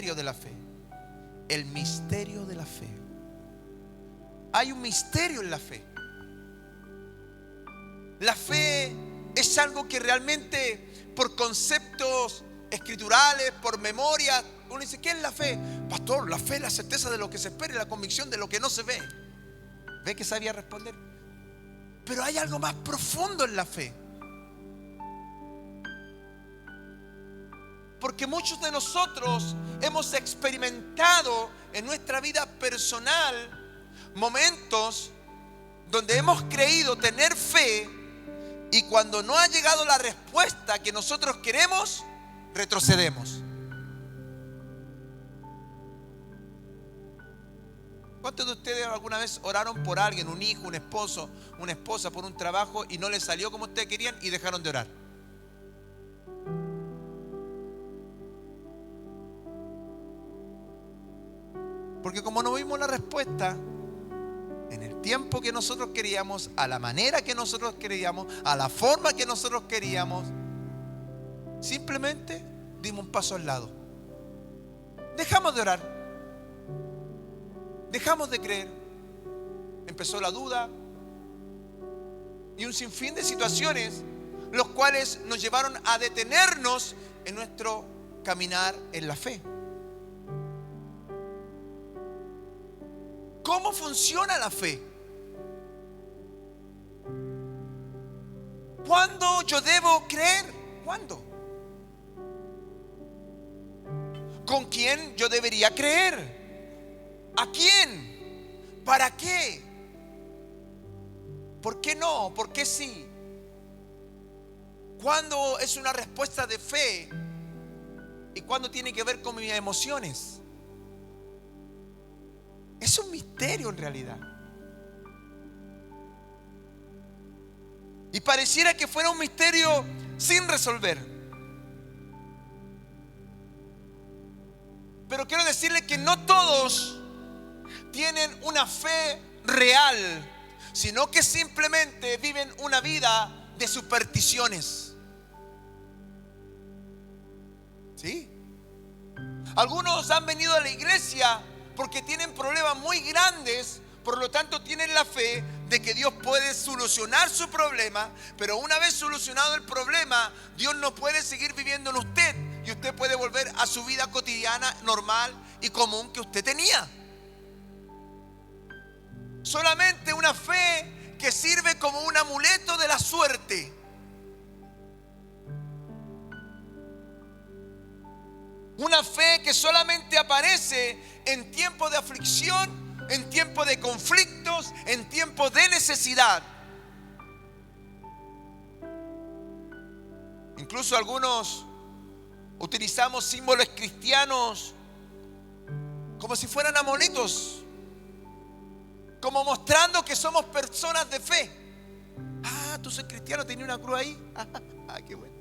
misterio de la fe. El misterio de la fe. Hay un misterio en la fe. La fe es algo que realmente por conceptos escriturales, por memoria, uno dice, ¿qué es la fe? Pastor, la fe es la certeza de lo que se espera y la convicción de lo que no se ve. ¿Ve que sabía responder? Pero hay algo más profundo en la fe. Porque muchos de nosotros hemos experimentado en nuestra vida personal momentos donde hemos creído tener fe y cuando no ha llegado la respuesta que nosotros queremos, retrocedemos. ¿Cuántos de ustedes alguna vez oraron por alguien, un hijo, un esposo, una esposa, por un trabajo y no les salió como ustedes querían y dejaron de orar? Porque como no vimos la respuesta en el tiempo que nosotros queríamos, a la manera que nosotros queríamos, a la forma que nosotros queríamos, simplemente dimos un paso al lado. Dejamos de orar. Dejamos de creer. Empezó la duda y un sinfín de situaciones, los cuales nos llevaron a detenernos en nuestro caminar en la fe. ¿Cómo funciona la fe? ¿Cuándo yo debo creer? ¿Cuándo? ¿Con quién yo debería creer? ¿A quién? ¿Para qué? ¿Por qué no? ¿Por qué sí? ¿Cuándo es una respuesta de fe? ¿Y cuándo tiene que ver con mis emociones? Es un misterio en realidad. Y pareciera que fuera un misterio sin resolver. Pero quiero decirle que no todos tienen una fe real, sino que simplemente viven una vida de supersticiones. ¿Sí? Algunos han venido a la iglesia porque tienen problemas muy grandes, por lo tanto tienen la fe de que Dios puede solucionar su problema, pero una vez solucionado el problema, Dios no puede seguir viviendo en usted y usted puede volver a su vida cotidiana, normal y común que usted tenía. Solamente una fe que sirve como un amuleto de la suerte. Una fe que solamente aparece en tiempos de aflicción, en tiempos de conflictos, en tiempos de necesidad. Incluso algunos utilizamos símbolos cristianos como si fueran amuletos, como mostrando que somos personas de fe. Ah, tú sos cristiano, tenía una cruz ahí. Ah, qué bueno.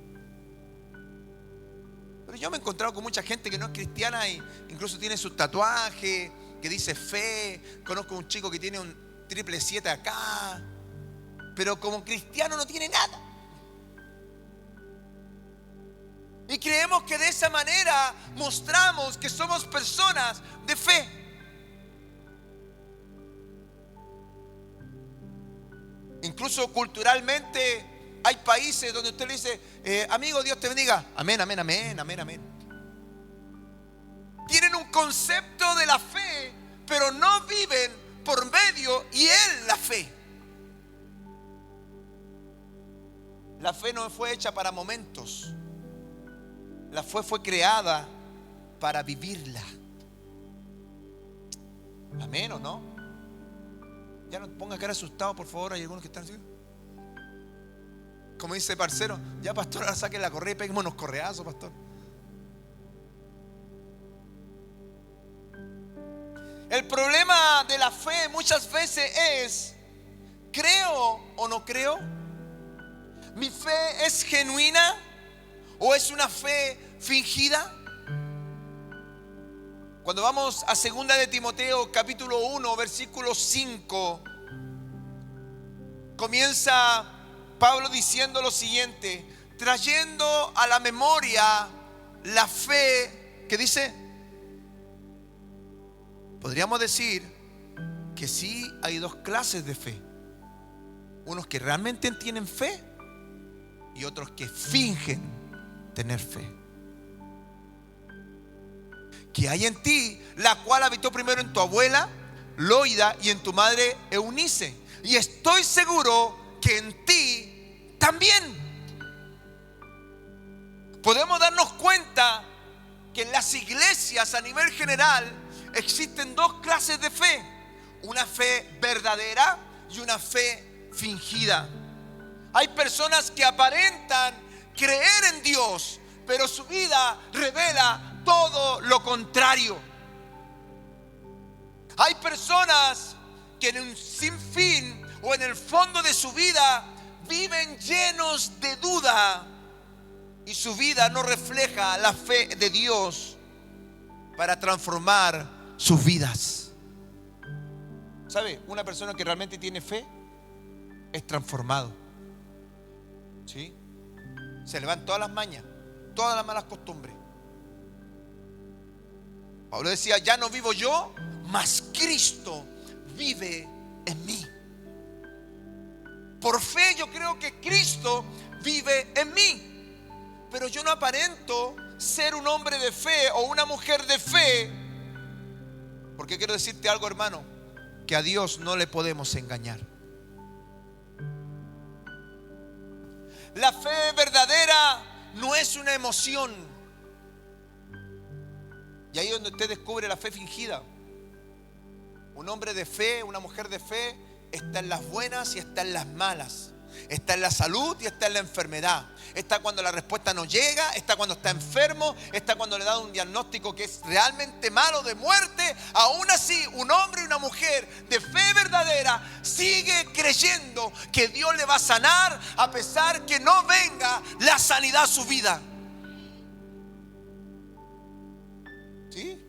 Pero yo me he encontrado con mucha gente que no es cristiana e incluso tiene su tatuaje que dice fe. Conozco un chico que tiene un 777 acá, pero como cristiano no tiene nada. Y creemos que de esa manera mostramos que somos personas de fe. Incluso culturalmente hay países donde usted le dice, amigo, Dios te bendiga. Amén, amén, amén, amén, amén. Tienen un concepto de la fe, pero no viven por medio y en la fe. La fe no fue hecha para momentos. La fe fue creada para vivirla. Amén, ¿o no? Ya no ponga cara asustado, por favor. Hay algunos que están así. Como dice parcero, ya pastor, ahora saque la correa y peguémonos correazos, pastor. El problema de la fe muchas veces es, ¿creo o no creo? ¿Mi fe es genuina o es una fe fingida? Cuando vamos a 2 de Timoteo capítulo 1 versículo 5, comienza Pablo diciendo lo siguiente: trayendo a la memoria la fe, ¿qué dice? podríamos decir que sí hay dos clases de fe. Unos que realmente tienen fe y otros que fingen tener fe. Que hay en ti, la cual habitó primero en tu abuela Loida y en tu madre Eunice. Y estoy seguro que en ti también. Podemos darnos cuenta que en las iglesias a nivel general existen dos clases de fe. Una fe verdadera y una fe fingida. Hay personas que aparentan creer en Dios, pero su vida revela todo lo contrario. Hay personas que en un sinfín o en el fondo de su vida viven llenos de duda y su vida no refleja la fe de Dios para transformar sus vidas. ¿Sabe? Una persona que realmente tiene fe es transformado. ¿Sí? Se levanta todas las mañas, todas las malas costumbres. Pablo decía: ya no vivo yo, mas Cristo vive en mí. Por fe yo creo que Cristo vive en mí. Pero yo no aparento ser un hombre de fe o una mujer de fe, porque quiero decirte algo, hermano, que a Dios no le podemos engañar. La fe verdadera no es una emoción. Y ahí es donde usted descubre la fe fingida. Un hombre de fe, una mujer de fe, está en las buenas y está en las malas. Está en la salud y está en la enfermedad. Está cuando la respuesta no llega, está cuando está enfermo, está cuando le da un diagnóstico que es realmente malo, de muerte. Aún así, un hombre y una mujer de fe verdadera sigue creyendo que Dios le va a sanar a pesar que no venga la sanidad a su vida. ¿Sí?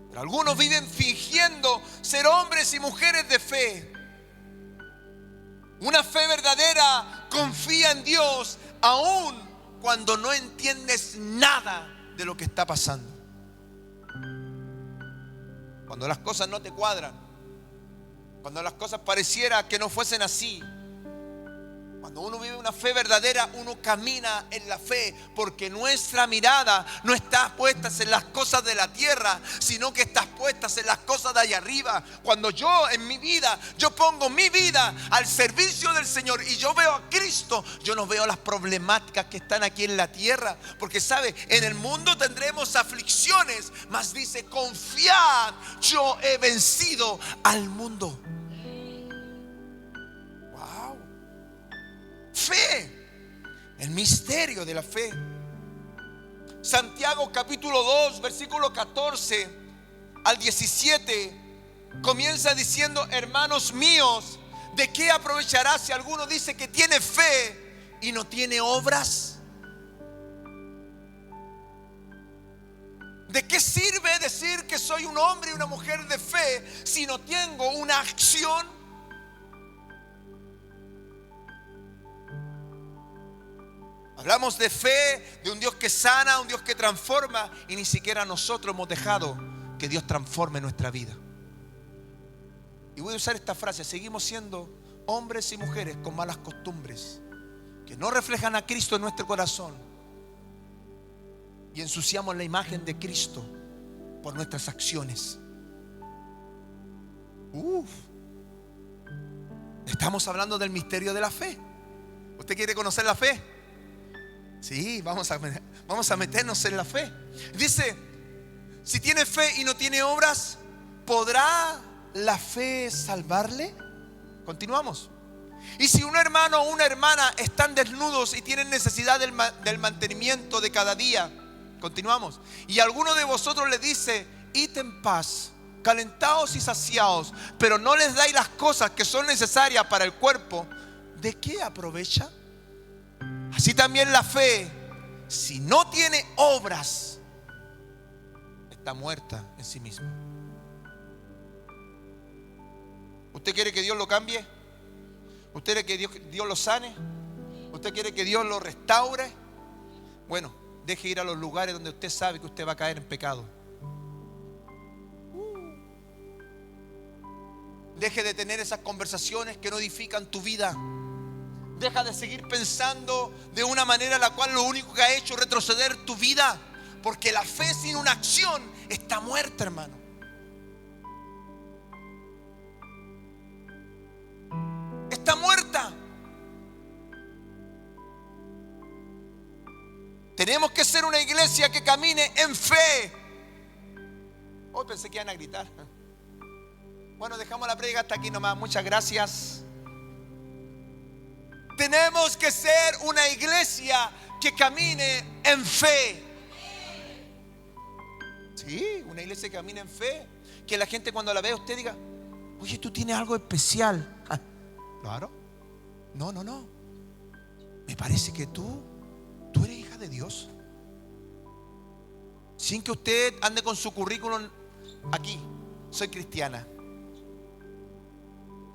Pero algunos viven fingiendo ser hombres y mujeres de fe. Una fe verdadera confía en Dios aún cuando no entiendes nada de lo que está pasando. Cuando las cosas no te cuadran, cuando las cosas pareciera que no fuesen así. Cuando uno vive una fe verdadera, uno camina en la fe, porque nuestra mirada no está puesta en las cosas de la tierra, sino que está puesta en las cosas de allá arriba. Cuando yo en mi vida, yo pongo mi vida al servicio del Señor y yo veo a Cristo, yo no veo las problemáticas que están aquí en la tierra, porque sabe, en el mundo tendremos aflicciones, mas dice: confiad, yo he vencido al mundo. Fe, el misterio de la fe. Santiago capítulo 2, versículo 14 al 17 comienza diciendo: hermanos míos, ¿de qué aprovechará si alguno dice que tiene fe y no tiene obras? ¿De qué sirve decir que soy un hombre y una mujer de fe si no tengo una acción? Hablamos de fe, de un Dios que sana, un Dios que transforma, y ni siquiera nosotros hemos dejado que Dios transforme nuestra vida. Y voy a usar esta frase: seguimos siendo hombres y mujeres con malas costumbres que no reflejan a Cristo en nuestro corazón, y ensuciamos la imagen de Cristo por nuestras acciones. Estamos hablando del misterio de la fe. ¿Usted quiere conocer la fe? Sí, vamos a meternos en la fe. Dice: si tiene fe y no tiene obras, ¿podrá la fe salvarle? Continuamos. Y si un hermano o una hermana están desnudos y tienen necesidad del mantenimiento de cada día, continuamos, y alguno de vosotros le dice: id en paz, calentaos y saciaos, pero no les dais las cosas que son necesarias para el cuerpo, ¿de qué aprovecha? Así también la fe, si no tiene obras, está muerta en sí misma. ¿Usted quiere que Dios lo cambie? ¿Usted quiere que Dios lo sane? ¿Usted quiere que Dios lo restaure? Bueno, deje ir a los lugares donde usted sabe que usted va a caer en pecado. Deje de tener esas conversaciones que no edifican tu vida. Deja de seguir pensando de una manera en la cual lo único que ha hecho es retroceder tu vida. Porque la fe sin una acción está muerta, hermano. Está muerta. Tenemos que ser una iglesia que camine en fe. Hoy pensé que iban a gritar. Bueno, dejamos la prédica hasta aquí nomás. Muchas gracias. Tenemos que ser una iglesia que camine en fe. Sí, una iglesia que camine en fe. Que la gente cuando la vea usted diga: oye, tú tienes algo especial. Claro. No. Me parece que tú eres hija de Dios. Sin que usted ande con su currículum aquí: soy cristiana.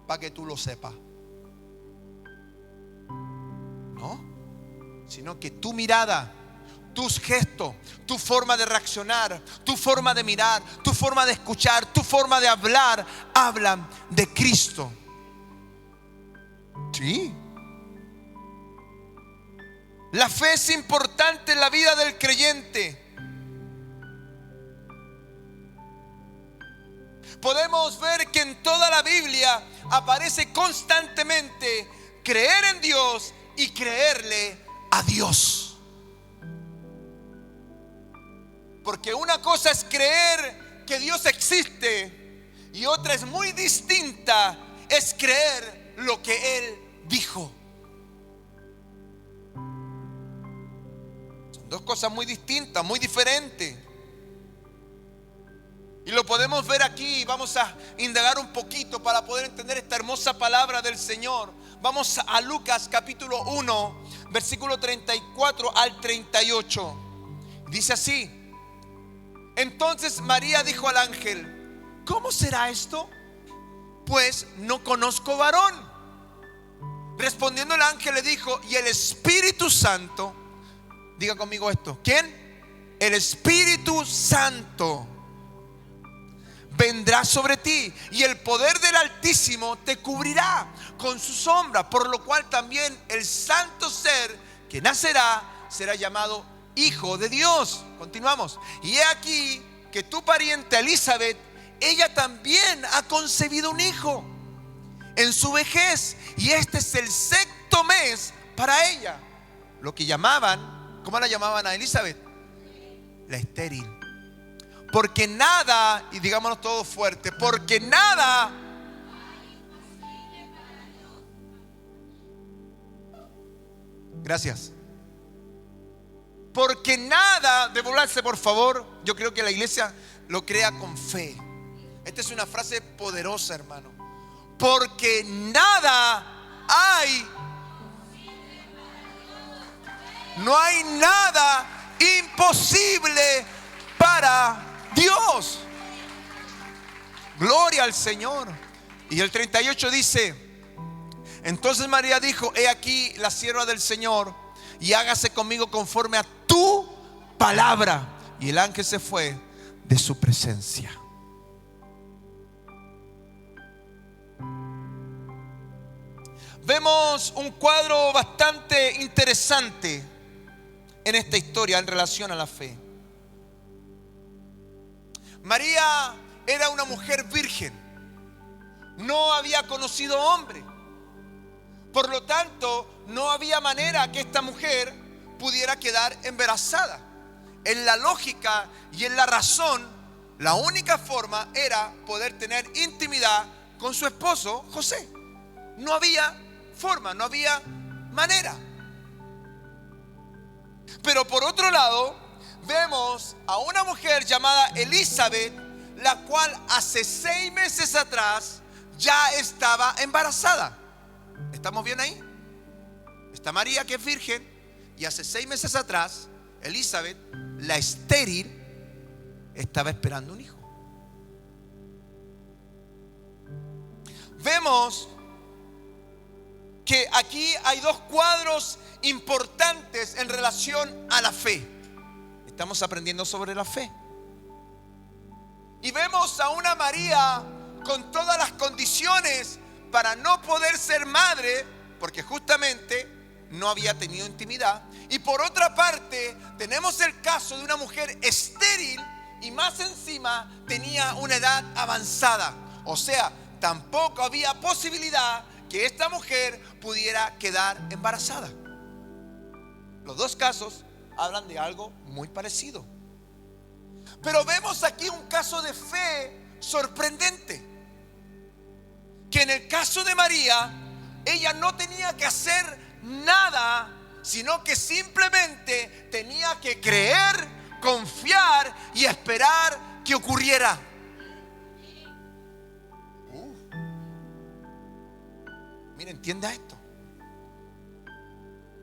Para que tú lo sepas. No, sino que tu mirada, tus gestos, tu forma de reaccionar, tu forma de mirar, tu forma de escuchar, tu forma de hablar, hablan de Cristo. Sí. La fe es importante en la vida del creyente. Podemos ver que en toda la Biblia aparece constantemente creer en Dios y creerle a Dios. Porque una cosa es creer que Dios existe y otra es muy distinta, es creer lo que Él dijo. Son dos cosas muy distintas, muy diferentes. Y lo podemos ver aquí. Vamos a indagar un poquito para poder entender esta hermosa palabra del Señor. Vamos a Lucas capítulo 1, versículo 34 al 38. Dice así: entonces María dijo al ángel: ¿cómo será esto? Pues no conozco varón. Respondiendo el ángel le dijo: y el Espíritu Santo, diga conmigo esto, ¿quién? El Espíritu Santo vendrá sobre ti y el poder del Altísimo te cubrirá con su sombra, por lo cual también el santo ser que nacerá será llamado Hijo de Dios. Continuamos. Y he aquí que tu pariente Elizabeth, ella también ha concebido un hijo en su vejez, y este es el 6º mes para ella. Lo que llamaban, ¿cómo la llamaban a Elizabeth? La estéril. Porque nada, y digámoslo todo fuerte, porque nada gracias. Porque nada, devolverse por favor. Yo creo que la iglesia lo crea con fe. Esta es una frase poderosa, hermano. Porque nada hay, no hay nada imposible para Dios. Gloria al Señor. Y el 38 dice: entonces María dijo: he aquí la sierva del Señor, y hágase conmigo conforme a tu palabra. Y el ángel se fue de su presencia. Vemos un cuadro bastante interesante en esta historia en relación a la fe. María era una mujer virgen, no había conocido hombre. Por lo tanto, no había manera que esta mujer pudiera quedar embarazada. En la lógica y en la razón, la única forma era poder tener intimidad con su esposo José. No había forma, no había manera. Pero por otro lado, vemos a una mujer llamada Elizabeth, la cual hace 6 meses atrás ya estaba embarazada. ¿Estamos bien ahí? Está María, que es virgen, y hace 6 meses atrás Elizabeth, la estéril, estaba esperando un hijo. Vemos que aquí hay 2 cuadros importantes en relación a la fe. Estamos aprendiendo sobre la fe. Y vemos a una María con todas las condiciones para no poder ser madre, porque justamente no había tenido intimidad. Y por otra parte, tenemos el caso de una mujer estéril y más encima tenía una edad avanzada. O sea, tampoco había posibilidad que esta mujer pudiera quedar embarazada. Los dos casos hablan de algo muy parecido. Pero vemos aquí un caso de fe sorprendente. Que en el caso de María, ella no tenía que hacer nada, sino que simplemente tenía que creer, confiar y esperar que ocurriera. Mira, entienda esto.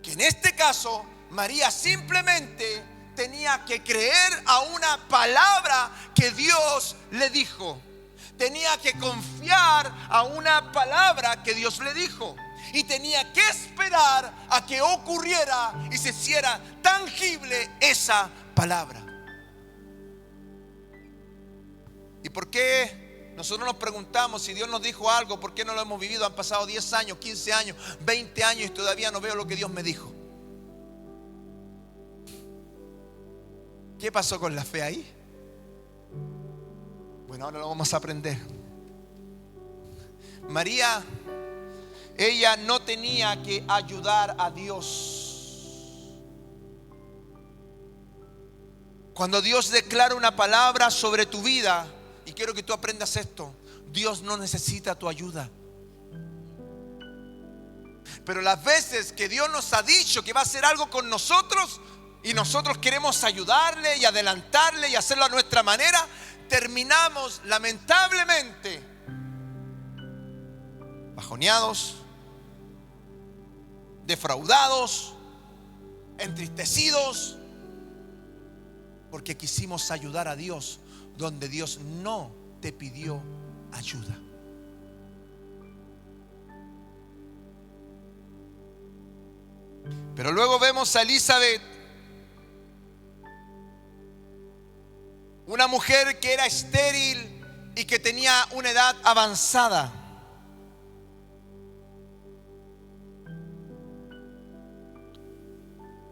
Que en este caso, María simplemente tenía que creer a una palabra que Dios le dijo. Tenía que confiar a una palabra que Dios le dijo. Y tenía que esperar a que ocurriera y se hiciera tangible esa palabra. ¿Y por qué nosotros nos preguntamos si Dios nos dijo algo? ¿Por qué no lo hemos vivido? Han pasado 10 años, 15 años, 20 años y todavía no veo lo que Dios me dijo. ¿Qué pasó con la fe ahí? Bueno, ahora lo vamos a aprender. María, ella no tenía que ayudar a Dios. Cuando Dios declara una palabra sobre tu vida, y quiero que tú aprendas esto, Dios no necesita tu ayuda. Pero las veces que Dios nos ha dicho que va a hacer algo con nosotros y nosotros queremos ayudarle y adelantarle y hacerlo a nuestra manera, terminamos lamentablemente bajoneados, defraudados, entristecidos, porque quisimos ayudar a Dios donde Dios no te pidió ayuda. Pero luego vemos a Elizabeth, una mujer que era estéril y que tenía una edad avanzada.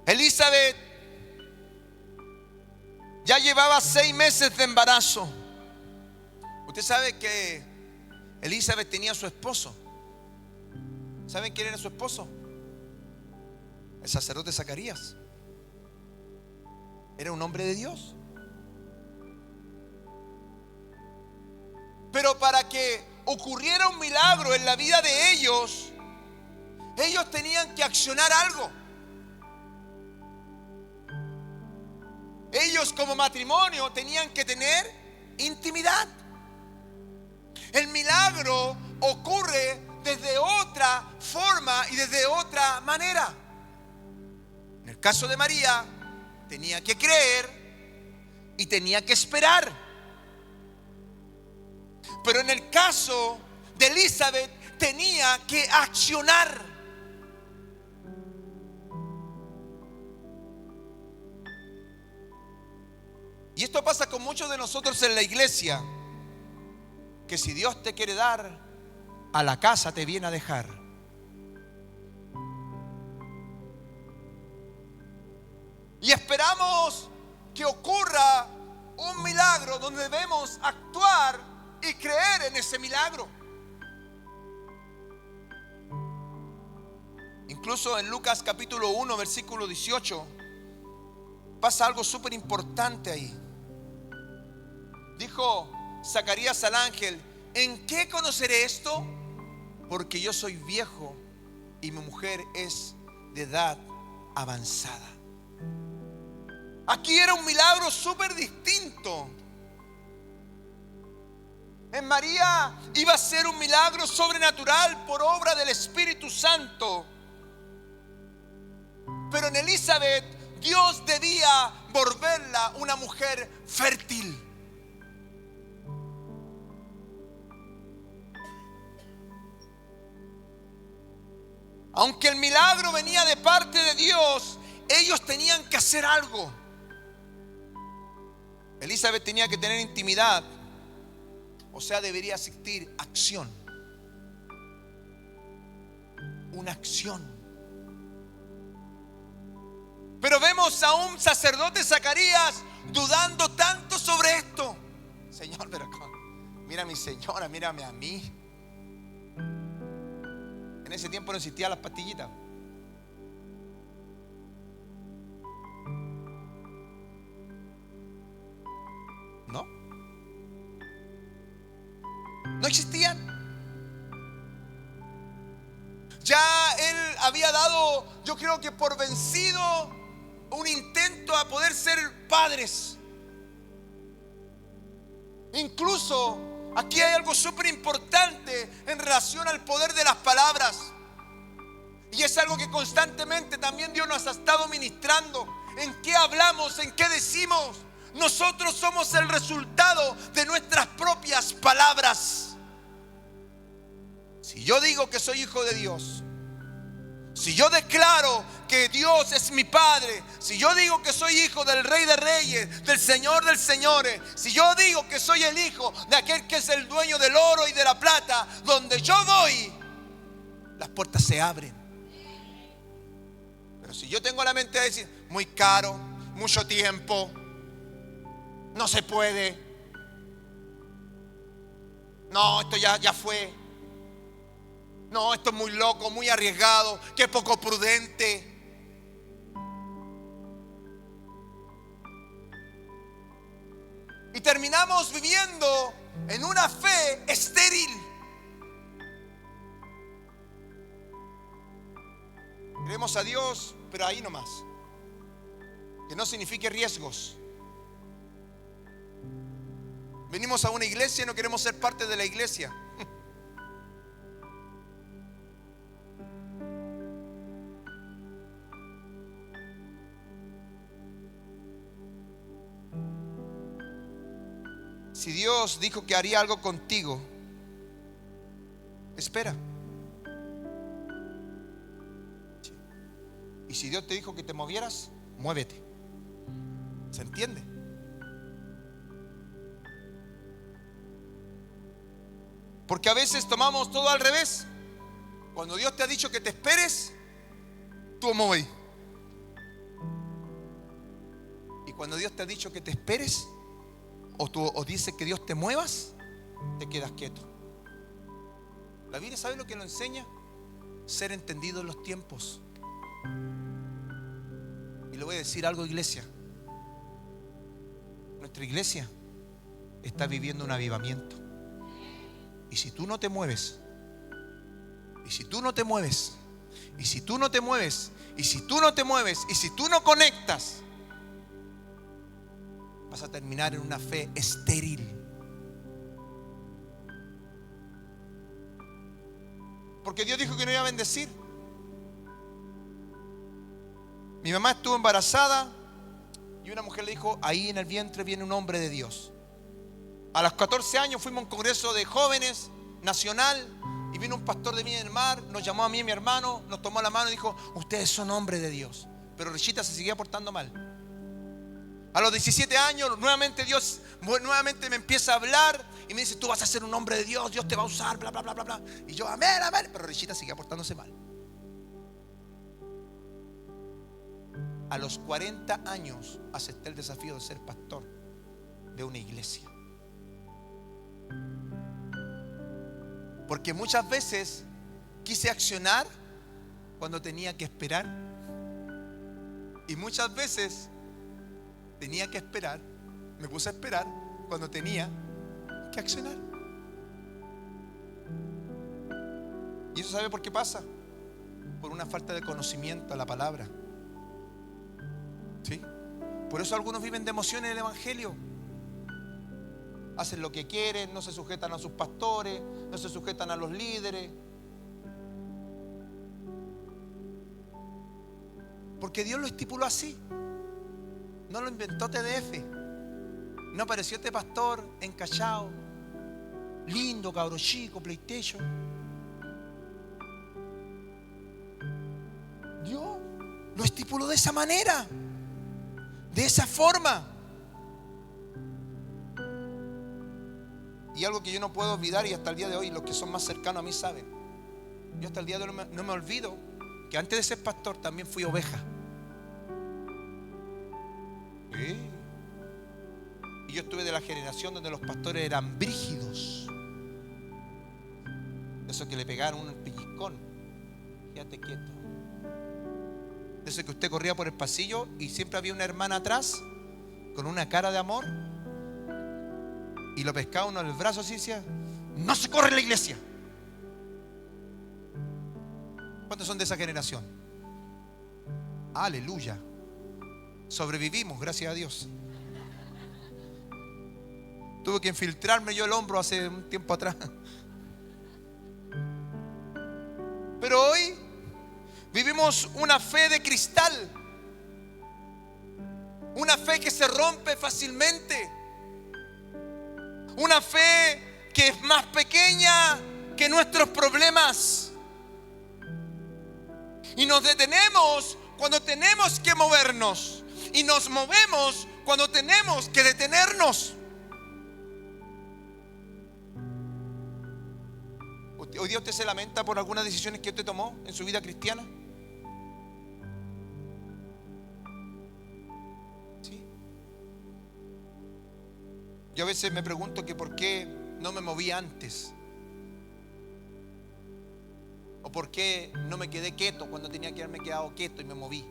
Elizabeth ya llevaba 6 meses de embarazo. Usted sabe que Elizabeth tenía a su esposo. ¿Saben quién era su esposo? El sacerdote Zacarías. Era un hombre de Dios. Pero para que ocurriera un milagro en la vida de ellos tenían que accionar algo. Ellos como matrimonio tenían que tener intimidad. El milagro ocurre desde otra forma y desde otra manera. En el caso de María, tenía que creer y tenía que esperar. Pero en el caso de Elizabeth, tenía que accionar. Y esto pasa con muchos de nosotros en la iglesia, que si Dios te quiere dar, a la casa te viene a dejar. Y esperamos que ocurra un milagro donde debemos actuar y creer en ese milagro. Incluso en Lucas capítulo 1, versículo 18, pasa algo súper importante ahí. Dijo Zacarías al ángel: ¿en qué conoceré esto? Porque yo soy viejo y mi mujer es de edad avanzada. Aquí era un milagro súper distinto. En María iba a ser un milagro sobrenatural por obra del Espíritu Santo. Pero en Elizabeth, Dios debía volverla una mujer fértil. Aunque el milagro venía de parte de Dios, ellos tenían que hacer algo. Elizabeth tenía que tener intimidad. O sea, debería existir acción. Una acción. Pero vemos a un sacerdote Zacarías dudando tanto sobre esto. Señor, pero mira a mi señora, mírame a mí. En ese tiempo no existían las pastillitas. ¿No? No existían. Ya él había dado, yo creo que por vencido, un intento a poder ser padres. Incluso aquí hay algo súper importante en relación al poder de las palabras. Y es algo que constantemente también Dios nos ha estado ministrando. ¿En qué hablamos? ¿En qué decimos? Nosotros somos el resultado de nuestras propias palabras. Si yo digo que soy hijo de Dios, si yo declaro que Dios es mi Padre, si yo digo que soy hijo del Rey de Reyes, del Señor de Señores, si yo digo que soy el hijo de aquel que es el dueño del oro y de la plata, donde yo voy, las puertas se abren. Pero si yo tengo la mente de decir, muy caro, mucho tiempo, no se puede, no, esto ya fue, no, esto es muy loco, muy arriesgado, qué poco prudente. Y terminamos viviendo en una fe estéril. Creemos a Dios, pero ahí nomás. Que no signifique riesgos. Venimos a una iglesia y no queremos ser parte de la iglesia. Si Dios dijo que haría algo contigo, espera. Y si Dios te dijo que te movieras, muévete. ¿Se entiende? Porque a veces tomamos todo al revés. Cuando Dios te ha dicho que te esperes, tú mueves. Y cuando Dios te ha dicho que te esperes, o dice que Dios te muevas, te quedas quieto. La Biblia, ¿sabe lo que nos enseña? Ser entendido en los tiempos. Y le voy a decir algo, iglesia. Nuestra iglesia está viviendo un avivamiento. Y si tú no te mueves, y si tú no te mueves, y si tú no te mueves, y si tú no te mueves, y si tú no conectas, vas a terminar en una fe estéril. Porque Dios dijo que no iba a bendecir. Mi mamá estuvo embarazada y una mujer le dijo, ahí en el vientre viene un hombre de Dios. A los 14 años fuimos a un congreso de jóvenes nacional y vino un pastor de Viña del Mar, nos llamó a mí y a mi hermano, nos tomó la mano y dijo, ustedes son hombres de Dios. Pero Richita se seguía portando mal. A los 17 años, nuevamente Dios me empieza a hablar y me dice, tú vas a ser un hombre de Dios, Dios te va a usar, bla, bla, bla, bla, bla. Y yo, amén, amén. Pero Richita seguía portándose mal. A los 40 años acepté el desafío de ser pastor de una iglesia. Porque muchas veces quise accionar cuando tenía que esperar. Y muchas veces tenía que esperar, me puse a esperar cuando tenía que accionar. ¿Y eso sabe por qué pasa? Por una falta de conocimiento a la palabra. ¿Sí? Por eso algunos viven de emociones en el evangelio. Hacen lo que quieren, no se sujetan a sus pastores, no se sujetan a los líderes. Porque Dios lo estipuló así. No lo inventó TDF. No apareció este pastor encachado, lindo, cabro chico, PlayStation. Dios lo estipuló de esa manera, de esa forma. Y algo que yo no puedo olvidar, y hasta el día de hoy los que son más cercanos a mí saben, yo hasta el día de hoy no me olvido que antes de ser pastor también fui oveja. ¿Sí? Y yo estuve de la generación donde los pastores eran brígidos. Eso que le pegaron un pellizcón. Quédate quieto. Eso que usted corría por el pasillo y siempre había una hermana atrás con una cara de amor y lo pescaba uno en el brazo así y decía: no se corre en la iglesia. ¿Cuántos son de esa generación? Aleluya. Sobrevivimos, gracias a Dios. Tuve que infiltrarme yo el hombro hace un tiempo atrás. Pero hoy vivimos una fe de cristal. Una fe que se rompe fácilmente. Una fe que es más pequeña que nuestros problemas. Y nos detenemos cuando tenemos que movernos. Y nos movemos cuando tenemos que detenernos. ¿Hoy día usted se lamenta por algunas decisiones que usted tomó en su vida cristiana? ¿Sí? Yo a veces me pregunto que por qué no me moví antes. O por qué no me quedé quieto cuando tenía que haberme quedado quieto y me moví.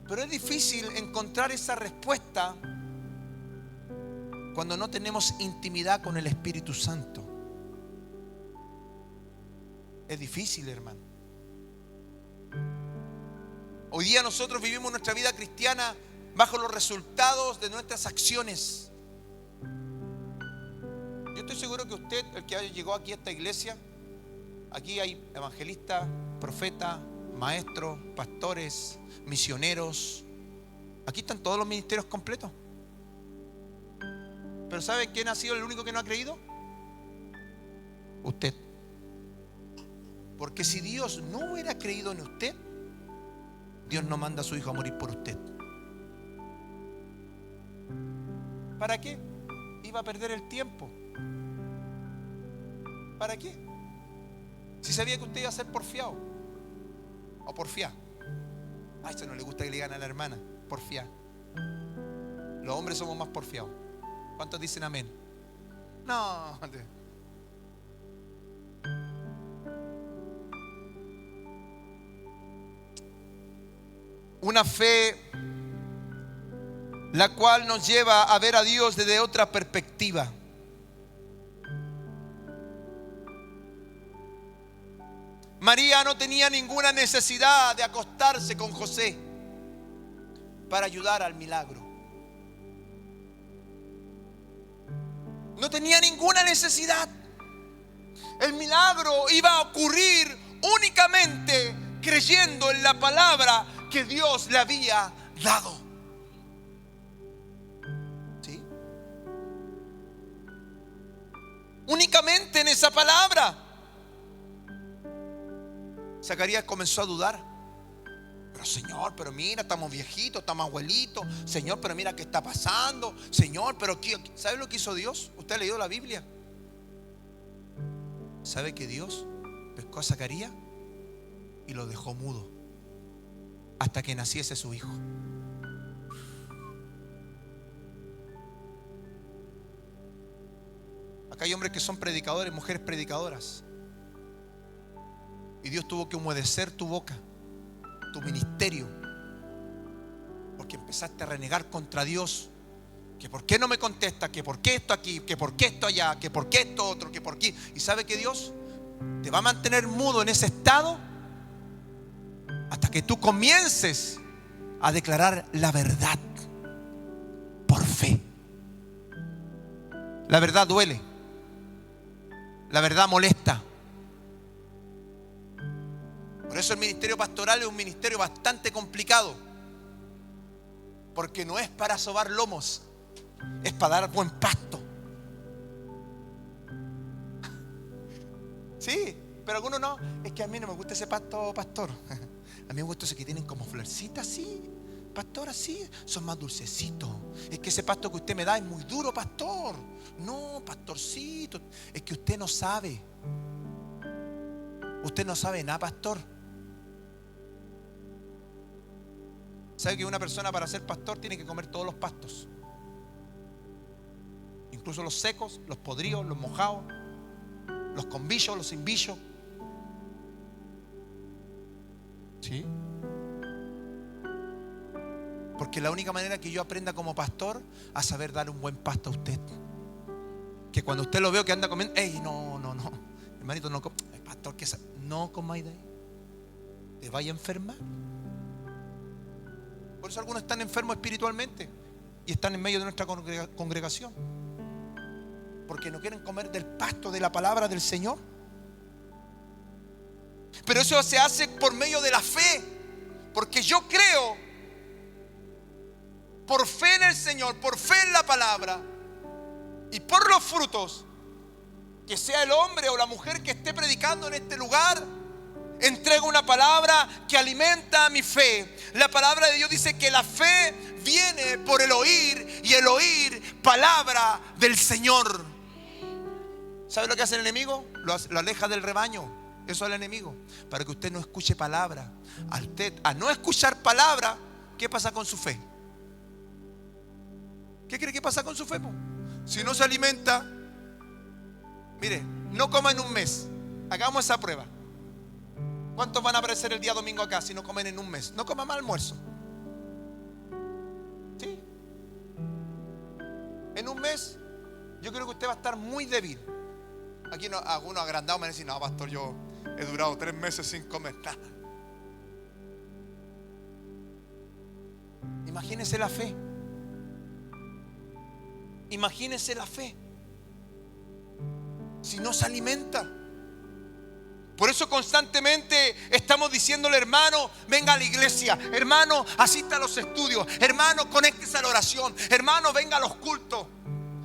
Pero es difícil encontrar esa respuesta cuando no tenemos intimidad con el Espíritu Santo. Es difícil, hermano. Hoy día nosotros vivimos nuestra vida cristiana bajo los resultados de nuestras acciones. Yo estoy seguro que usted, el que llegó aquí a esta iglesia, aquí hay evangelistas, profetas, maestros, pastores, misioneros. Aquí están todos los ministerios completos. Pero ¿sabe quién ha sido el único que no ha creído? Usted. Porque si Dios no hubiera creído en usted, Dios no manda a su hijo a morir por usted. ¿Para qué? Iba a perder el tiempo. ¿Para qué? Si sabía que usted iba a ser porfiado o porfiá. A eso no le gusta que le digan a la hermana, porfiá. Los hombres somos más porfiados. ¿Cuántos dicen amén? No. Una fe la cual nos lleva a ver a Dios desde otra perspectiva. María no tenía ninguna necesidad de acostarse con José para ayudar al milagro. No tenía ninguna necesidad. El milagro iba a ocurrir únicamente creyendo en la palabra que Dios le había dado. ¿Sí? Únicamente en esa palabra. Zacarías comenzó a dudar. Pero Señor, pero mira, estamos viejitos, estamos abuelitos. Señor, pero mira qué está pasando. Señor, pero ¿sabe lo que hizo Dios? ¿Usted ha leído la Biblia? ¿Sabe que Dios pescó a Zacarías y lo dejó mudo hasta que naciese su hijo? Acá hay hombres que son predicadores, mujeres predicadoras. Y Dios tuvo que humedecer tu boca, tu ministerio, porque empezaste a renegar contra Dios. Que por qué no me contesta, que por qué esto aquí, que por qué esto allá, que por qué esto otro, que por qué. Y sabe que Dios te va a mantener mudo en ese estado hasta que tú comiences a declarar la verdad por fe. La verdad duele, la verdad molesta. Por eso el ministerio pastoral es un ministerio bastante complicado, porque no es para sobar lomos, es para dar buen pasto. Sí, pero algunos no. Es que a mí no me gusta ese pasto, pastor. A mí me gusta ese que tienen como florcitas así, pastor, así son más dulcecitos. Es que ese pasto que usted me da es muy duro, pastor. No, pastorcito, es que usted no sabe. Usted no sabe nada, pastor. ¿Sabe que una persona para ser pastor tiene que comer todos los pastos? Incluso los secos, los podridos, los mojados, los con billos, los sin billos. ¿Sí? Porque la única manera que yo aprenda como pastor a saber dar un buen pasto a usted. Que cuando usted lo veo que anda comiendo, ¡ey! No, hermanito, no coma. Pastor, que no comáis de ahí. Te vaya a enfermar. Por eso algunos están enfermos espiritualmente y están en medio de nuestra congregación. Porque no quieren comer del pasto de la palabra del Señor. Pero eso se hace por medio de la fe. Porque yo creo, por fe en el Señor, por fe en la palabra y por los frutos, que sea el hombre o la mujer que esté predicando en este lugar, entrega una palabra que alimenta mi fe. La palabra de Dios dice que la fe viene por el oír, y el oír palabra del Señor. ¿Sabe lo que hace el enemigo? Lo aleja del rebaño. Eso es el enemigo, para que usted no escuche palabra. A no escuchar palabra, ¿qué pasa con su fe? ¿Qué cree que pasa con su fe? Si no se alimenta, mire, no coma en un mes. Hagamos esa prueba. ¿Cuántos van a aparecer el día domingo acá si no comen en un mes? No coma más almuerzo. ¿Sí? En un mes yo creo que usted va a estar muy débil. Aquí algunos agrandados me dicen: no, pastor, yo he durado 3 meses sin comer nada. Imagínese la fe. Imagínese la fe. Si no se alimenta. Por eso constantemente estamos diciéndole: hermano, venga a la iglesia. Hermano, asista a los estudios. Hermano, conéctese a la oración. Hermano, venga a los cultos.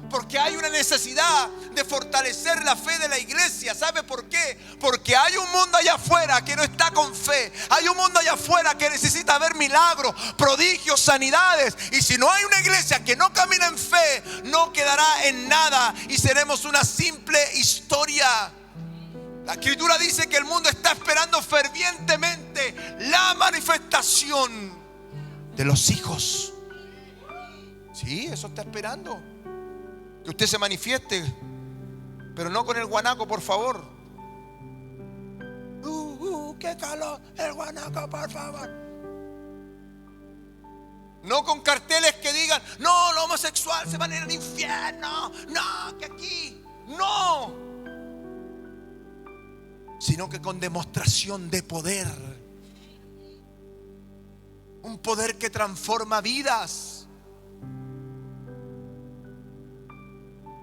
Porque hay una necesidad de fortalecer la fe de la iglesia. ¿Sabe por qué? Porque hay un mundo allá afuera que no está con fe. Hay un mundo allá afuera que necesita ver milagros, prodigios, sanidades. Y si no hay una iglesia que no camina en fe, no quedará en nada y seremos una simple historia. La Escritura dice que el mundo está esperando fervientemente la manifestación de los hijos. Sí, eso está esperando. Que usted se manifieste, pero no con el guanaco, por favor. ¡Qué calor! El guanaco, por favor. No con carteles que digan: no, lo homosexual se van a ir al infierno. No, que aquí. No. Sino que con demostración de poder. Un poder que transforma vidas.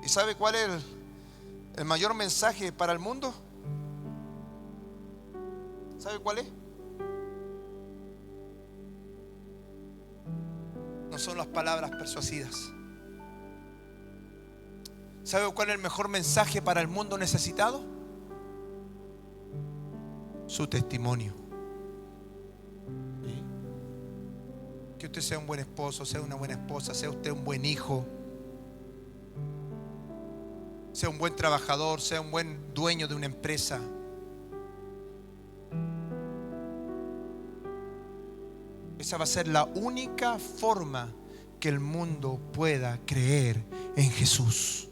¿Y sabe cuál es el mayor mensaje para el mundo? ¿Sabe cuál es? No son las palabras persuasivas. ¿Sabe cuál es el mejor mensaje para el mundo necesitado? Su testimonio. ¿Sí? Que usted sea un buen esposo, sea una buena esposa, sea usted un buen hijo, sea un buen trabajador, sea un buen dueño de una empresa. Esa va a ser la única forma que el mundo pueda creer en Jesús.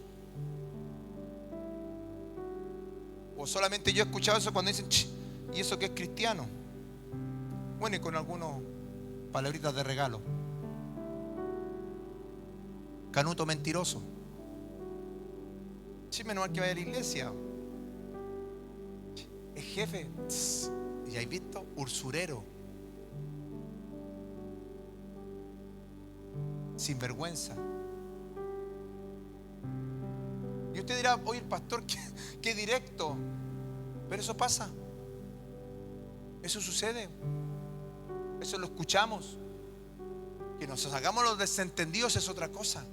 O solamente yo he escuchado eso cuando dicen: ¿y eso qué es cristiano? Bueno, y con algunas palabritas de regalo. Canuto mentiroso. Sí, menos mal que vaya a la iglesia. Es jefe. ¿Ya has visto? Usurero. Sin vergüenza. Y usted dirá: oye, el pastor, qué directo. Pero eso pasa. Eso sucede. Eso lo escuchamos. Que nos hagamos los desentendidos es otra cosa.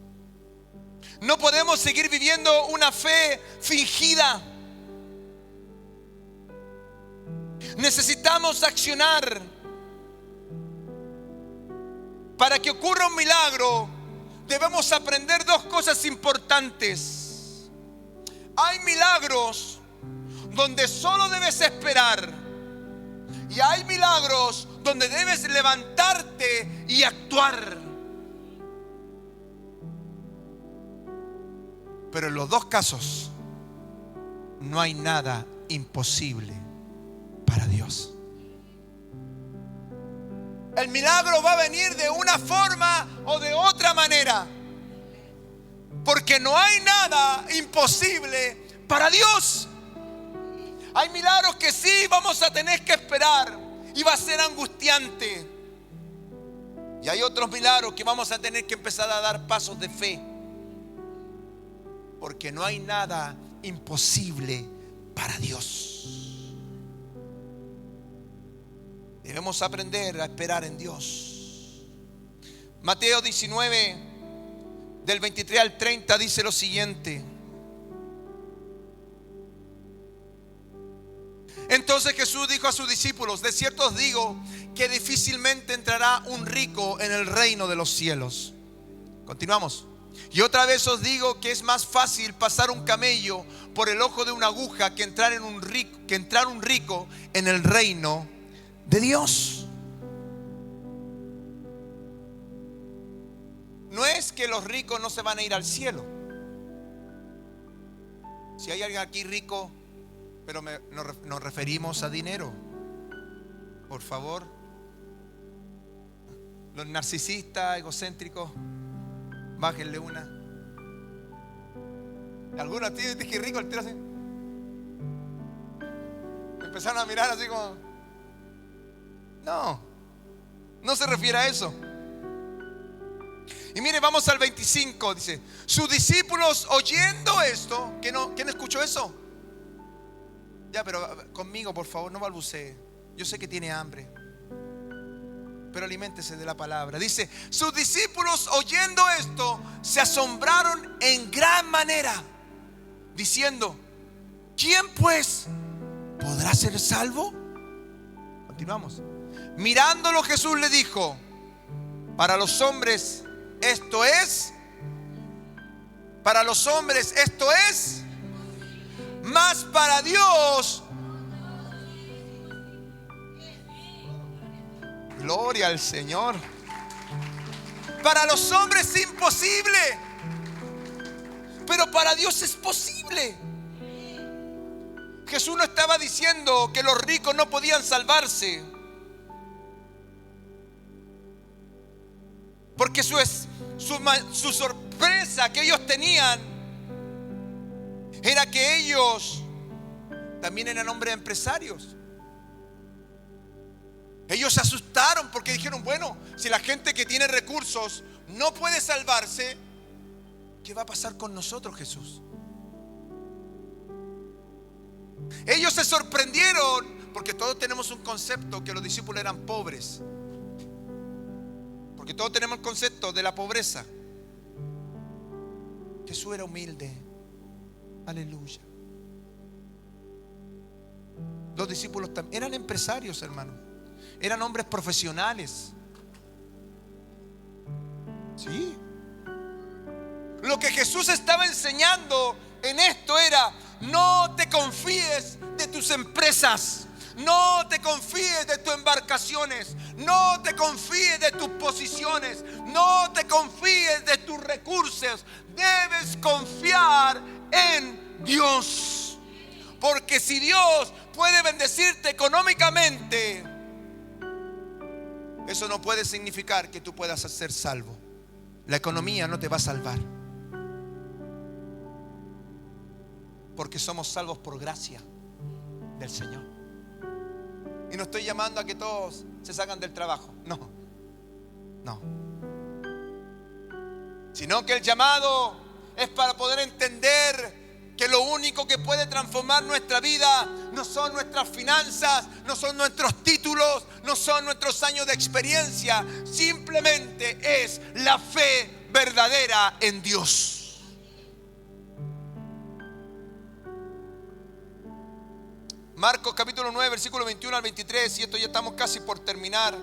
No podemos seguir viviendo una fe fingida. Necesitamos accionar Para que ocurra un milagro, debemos aprender dos cosas importantes. Hay milagros donde solo debes esperar, y hay milagros donde debes levantarte y actuar. Pero en los dos casos no hay nada imposible para Dios. El milagro va a venir de una forma o de otra manera, porque no hay nada imposible para Dios. Hay milagros que sí vamos a tener que esperar y va a ser angustiante. Y hay otros milagros que vamos a tener que empezar a dar pasos de fe, porque no hay nada imposible para Dios. Debemos aprender a esperar en Dios. Mateo 19, del 23 al 30 dice lo siguiente: Entonces Jesús dijo a sus discípulos: de cierto os digo que difícilmente entrará un rico en el reino de los cielos. Continuamos. Y otra vez os digo que es más fácil pasar un camello por el ojo de una aguja que entrar un rico en el reino de Dios. No es que los ricos no se van a ir al cielo. Si hay alguien aquí rico, pero nos referimos a dinero, por favor. Los narcisistas, egocéntricos, bájenle una. Algunos tienen que rico el tiro así. Empezaron a mirar así como. No se refiere a eso. Y mire, vamos al 25. Dice: sus discípulos oyendo esto. ¿Quién escuchó eso? Ya, pero conmigo por favor, no balbucee. Yo sé que tiene hambre, pero aliméntese de la palabra. Dice: sus discípulos oyendo esto se asombraron en gran manera, diciendo: ¿quién pues podrá ser salvo? Continuamos. Mirándolo Jesús le dijo: para los hombres esto es, mas para Dios, gloria al Señor. Para los hombres es imposible, pero para Dios es posible. Jesús no estaba diciendo que los ricos no podían salvarse, porque su sorpresa que ellos tenían era que ellos también eran hombres empresarios. Ellos se asustaron porque dijeron: bueno, si la gente que tiene recursos no puede salvarse, ¿qué va a pasar con nosotros, Jesús? Ellos se sorprendieron porque todos tenemos un concepto que los discípulos eran pobres, porque todos tenemos el concepto de la pobreza. Jesús era humilde. Aleluya. Los discípulos también eran empresarios, hermano. Eran hombres profesionales. Sí. Lo que Jesús estaba enseñando en esto era: no te confíes de tus empresas, no te confíes de tus embarcaciones, no te confíes de tus posiciones, no te confíes de tus recursos. Debes confiar en Dios, porque si Dios puede bendecirte económicamente, eso no puede significar que tú puedas ser salvo. La economía no te va a salvar, porque somos salvos por gracia del Señor. Y no estoy llamando a que todos se salgan del trabajo, no. Sino que el llamado es para poder entender que lo único que puede transformar nuestra vida no son nuestras finanzas, no son nuestros títulos, no son nuestros años de experiencia. Simplemente es la fe verdadera en Dios. Marcos capítulo 9, versículo 21 al 23, y esto ya estamos casi por terminar.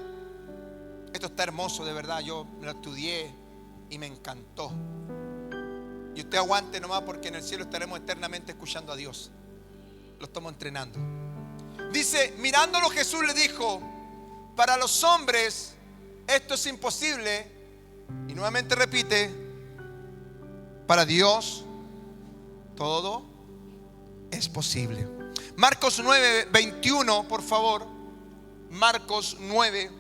Esto está hermoso, de verdad. Yo lo estudié y me encantó. Y usted aguante nomás, porque en el cielo estaremos eternamente escuchando a Dios. Lo estamos entrenando. Dice, mirándolo Jesús le dijo: para los hombres esto es imposible. Y nuevamente repite: para Dios todo es posible. Marcos 9, 21, por favor. Marcos 9,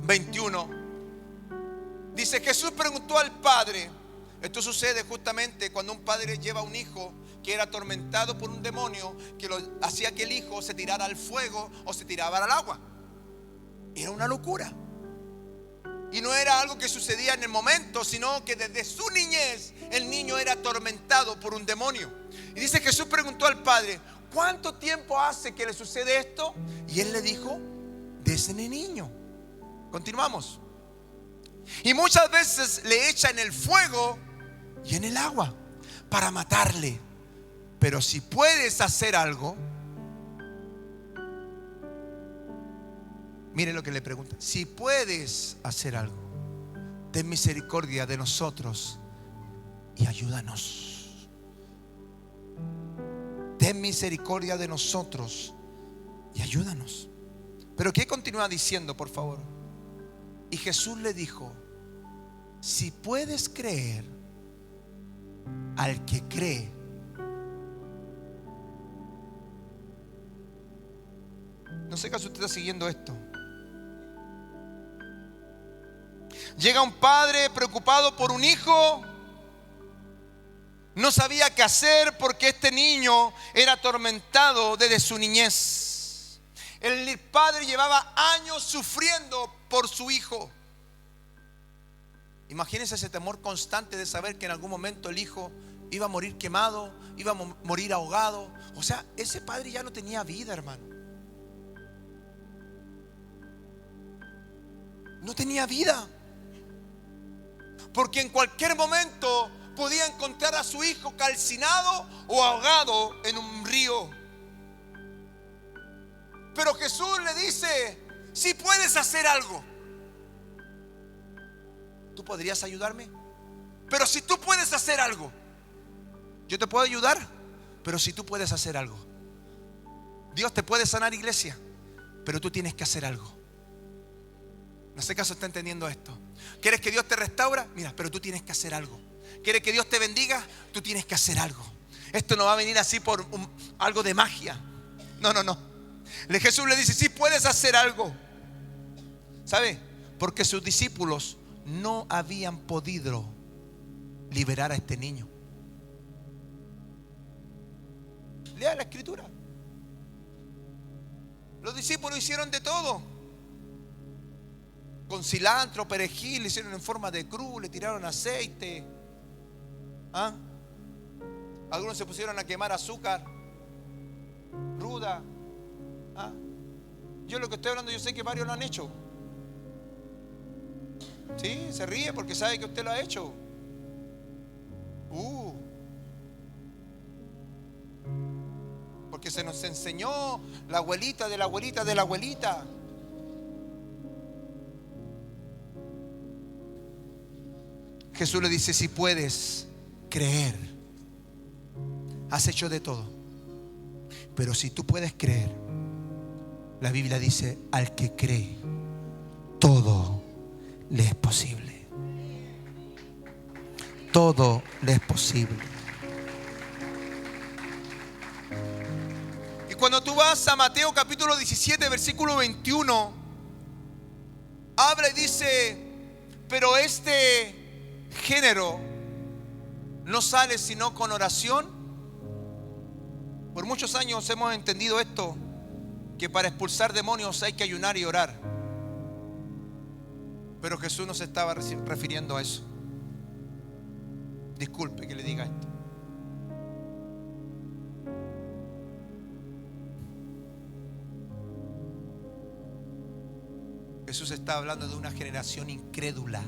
21. Dice, Jesús preguntó al Padre. Esto sucede justamente cuando un padre lleva a un hijo que era atormentado por un demonio que hacía que el hijo se tirara al fuego o se tirara al agua. Era una locura. Y no era algo que sucedía en el momento, sino que desde su niñez el niño era atormentado por un demonio. Y dice, Jesús preguntó al Padre: ¿cuánto tiempo hace que le sucede esto? Y él le dijo: desde niño. Continuamos. Y muchas veces le echa en el fuego y en el agua para matarle. Pero si puedes hacer algo, mire lo que le pregunta: si puedes hacer algo, ten misericordia de nosotros y ayúdanos. Ten misericordia de nosotros y ayúdanos. Pero ¿qué continúa diciendo, por favor? Y Jesús le dijo: si puedes creer, al que cree. No sé si usted está siguiendo esto. Llega un padre preocupado por un hijo. No sabía qué hacer porque este niño era atormentado desde su niñez. El padre llevaba años sufriendo por su hijo. Imagínense ese temor constante de saber que en algún momento el hijo iba a morir quemado, iba a morir ahogado. O sea, ese padre ya no tenía vida, hermano. No tenía vida. Porque en cualquier momento podía encontrar a su hijo calcinado o ahogado en un río. Pero Jesús le dice: si puedes hacer algo, ¿tú podrías ayudarme? Pero si tú puedes hacer algo, yo te puedo ayudar. Pero si tú puedes hacer algo, Dios te puede sanar, iglesia, pero tú tienes que hacer algo. No sé caso está entendiendo esto. ¿Quieres que Dios te restaura? Mira, pero tú tienes que hacer algo. ¿Quieres que Dios te bendiga? Tú tienes que hacer algo. Esto no va a venir así por algo de magia. No. Jesús le dice: sí puedes hacer algo. ¿Sabe? Porque sus discípulos no habían podido liberar a este niño. Lea la escritura. Los discípulos hicieron de todo. Con cilantro, perejil, le hicieron en forma de cruz, le tiraron aceite. Algunos se pusieron a quemar azúcar ruda. Yo lo que estoy hablando, yo sé que varios lo han hecho. Sí, se ríe porque sabe que usted lo ha hecho. Porque se nos enseñó la abuelita de la abuelita de la abuelita. Jesús le dice: si puedes creer, has hecho de todo. Pero si tú puedes creer, la Biblia dice: al que cree, todo le es posible. Todo le es posible. Y cuando tú vas a Mateo capítulo 17, versículo 21, habla y dice: pero este género no sale sino con oración. Por muchos años hemos entendido esto, que para expulsar demonios hay que ayunar y orar. Pero Jesús no se estaba refiriendo a eso. Disculpe que le diga esto. Jesús está hablando de una generación incrédula.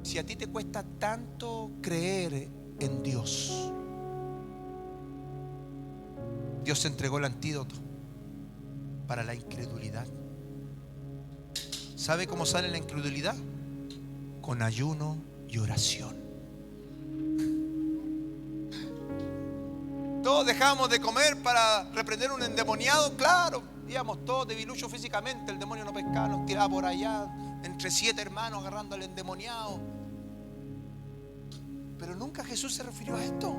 Si a ti te cuesta tanto creer en Dios, Dios entregó el antídoto. para la incredulidad. ¿Sabe cómo sale la incredulidad? Con ayuno y oración. Todos dejábamos de comer para reprender un endemoniado, claro. Íbamos todos debiluchos físicamente, el demonio nos pescaba, nos tiraba por allá, entre 7 hermanos agarrando al endemoniado. Pero nunca Jesús se refirió a esto.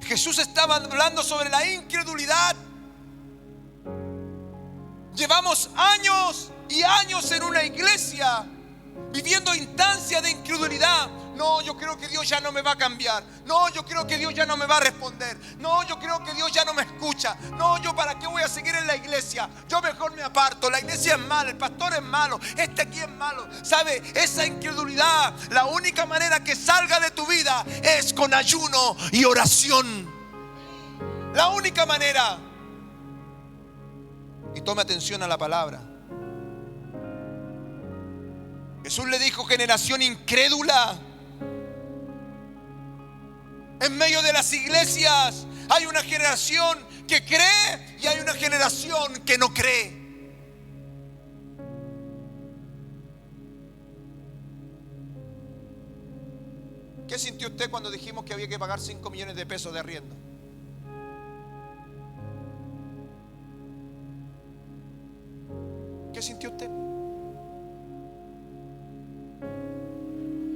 Jesús estaba hablando sobre la incredulidad. Llevamos años y años en una iglesia viviendo instancias de incredulidad. No, yo creo que Dios ya no me va a cambiar. No, yo creo que Dios ya no me va a responder. No, yo creo que Dios ya no me escucha. No, yo para qué voy a seguir en la iglesia. Yo mejor me aparto. La iglesia es mala, el pastor es malo, este aquí es malo. ¿Sabe? Esa incredulidad, la única manera que salga de tu vida es con ayuno y oración. La única manera. Y tome atención a la palabra. Jesús le dijo: generación incrédula. En medio de las iglesias hay una generación que cree y hay una generación que no cree. ¿Qué sintió usted cuando dijimos que había que pagar 5 millones de pesos de arriendo? ¿Qué sintió usted?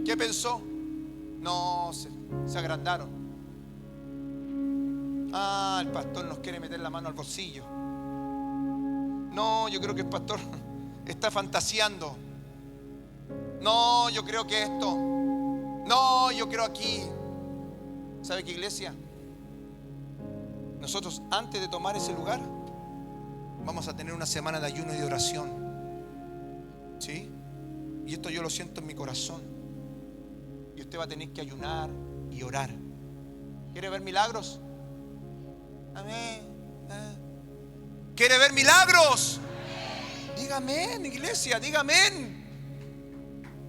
¿Qué pensó? No, se agrandaron. Ah, el pastor nos quiere meter la mano al bolsillo. No, yo creo que el pastor está fantaseando. No, yo creo que esto. No, yo creo aquí. ¿Sabe qué, iglesia? Nosotros, antes de tomar ese lugar, vamos a tener una semana de ayuno y de oración. ¿Sí? Y esto yo lo siento en mi corazón. Y usted va a tener que ayunar y orar. ¿Quiere ver milagros? Amén. ¿Quiere ver milagros? Diga amén, iglesia, diga amén.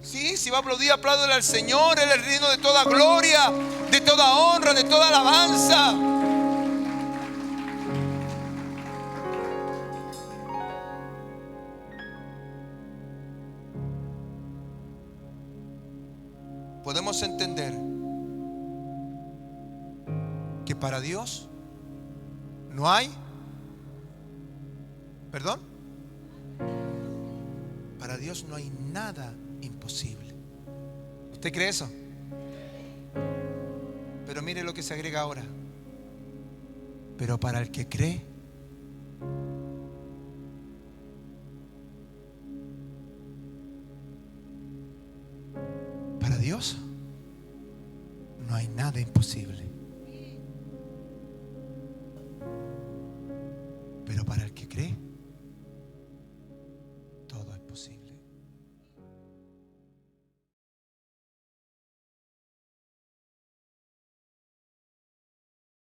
Sí, si va a aplaudir, apláudele al Señor. Él es digno de toda gloria, de toda honra, de toda alabanza. Podemos entender que para Dios no hay, ¿perdón? Para Dios no hay nada imposible. ¿Usted cree eso? Pero mire lo que se agrega ahora. Pero para el que cree, para Dios no hay nada imposible. Pero para el que cree,